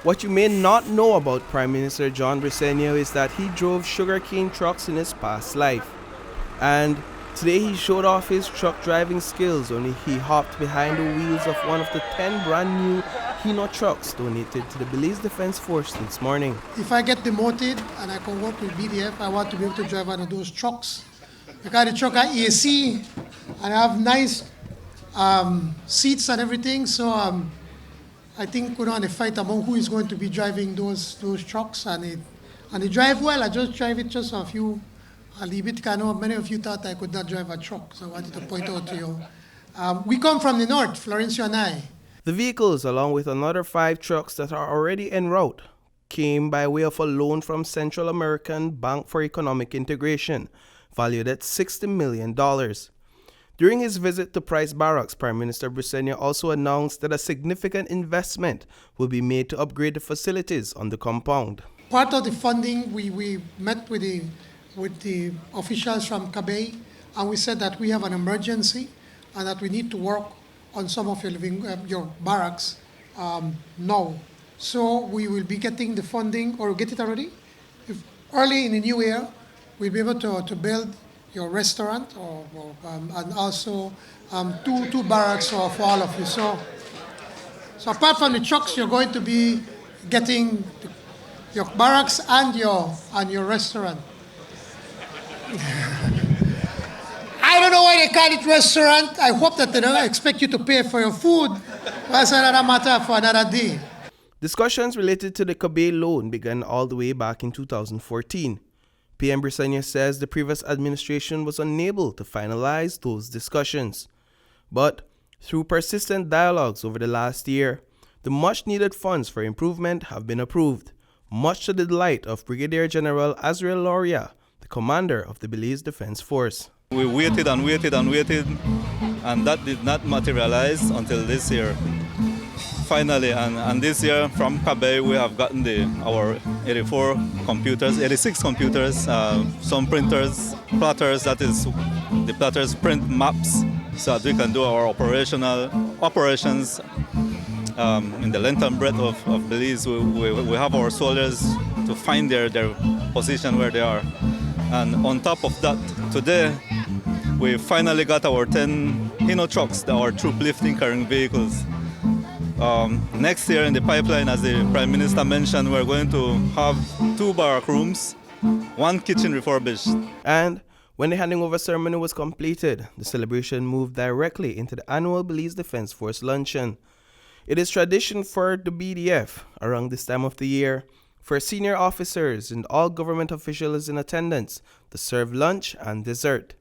What you may not know about Prime Minister John Briceño is that he drove sugarcane trucks in his past life. And today he showed off his truck driving skills when he hopped behind the wheels of one of the 10 brand new Hino trucks donated to the Belize Defense Force this morning. If I get demoted and I can work with B.D.F, I want to be able to drive one of those trucks. Because the truck has AC and I have nice seats and everything, so I think we're on a fight among who is going to be driving those trucks, and they drive well. I just drive it just a little bit. I know many of you thought I could not drive a truck, so I wanted to point out to you. We come from the north, Florencio and I. The vehicles, along with another 5 trucks that are already en route, came by way of a loan from Central American Bank for Economic Integration, valued at $60 million. During his visit to Price Barracks, Prime Minister Briceño also announced that a significant investment will be made to upgrade the facilities on the compound. Part of the funding, we met with the officials from Cabay, and we said that we have an emergency and that we need to work on some of your barracks now. So we will be getting the funding, or get it already. If early in the new year, we'll be able to build your restaurant and also two barracks for all of you. So apart from the trucks, you're going to be getting your barracks and your restaurant. I don't know why they call it restaurant. I hope that they don't expect you to pay for your food. That's another matter for another day. Discussions related to the Cabay loan began all the way back in 2014. PM Briceño says the previous administration was unable to finalize those discussions. But through persistent dialogues over the last year, the much-needed funds for improvement have been approved, much to the delight of Brigadier General Azriel Loria, the commander of the Belize Defense Force. We waited and waited and waited, and that did not materialize until this year. Finally, and this year from Cabay we have gotten our 86 computers, some printers, plotters, that is, the plotters print maps so that we can do our operations in the length and breadth of Belize. We have our soldiers to find their position where they are. And on top of that, today we finally got our 10 Hino trucks, our troop lifting carrying vehicles. Next year in the pipeline, as the Prime Minister mentioned, we're going to have 2 barrack rooms, 1 kitchen refurbished. And when the handing over ceremony was completed, the celebration moved directly into the annual Belize Defense Force Luncheon. It is tradition for the B.D.F. around this time of the year for senior officers and all government officials in attendance to serve lunch and dessert.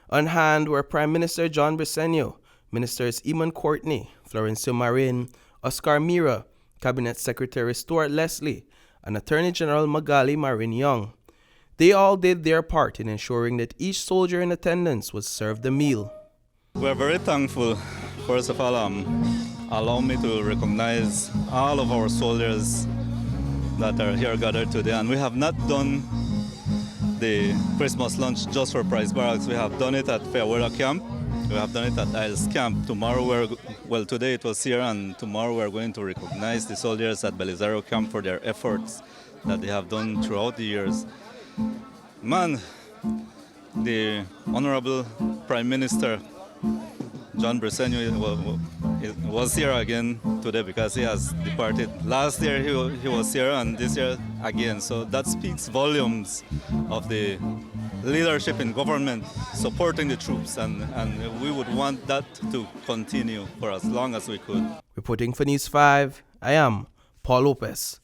On hand were Prime Minister John Briceño, Ministers Eamon Courtney, Florencio Marin, Oscar Mira, Cabinet Secretary Stuart Leslie, and Attorney General Magali Marin Young. They all did their part in ensuring that each soldier in attendance was served a meal. We're very thankful. First of all, allow me to recognize all of our soldiers that are here gathered today. And we have not done the Christmas lunch just for Price Barracks. We have done it at Fairweather Camp. We have done it at Isles Camp. Today it was here, and tomorrow we're going to recognize the soldiers at Belize Camp for their efforts that they have done throughout the years. Man, the Honorable Prime Minister John Briceño was here again today because he has departed. Last year he was here, and this year again. So that speaks volumes of the leadership in government supporting the troops, and we would want that to continue for as long as we could. Reporting for News 5, I am Paul Lopez.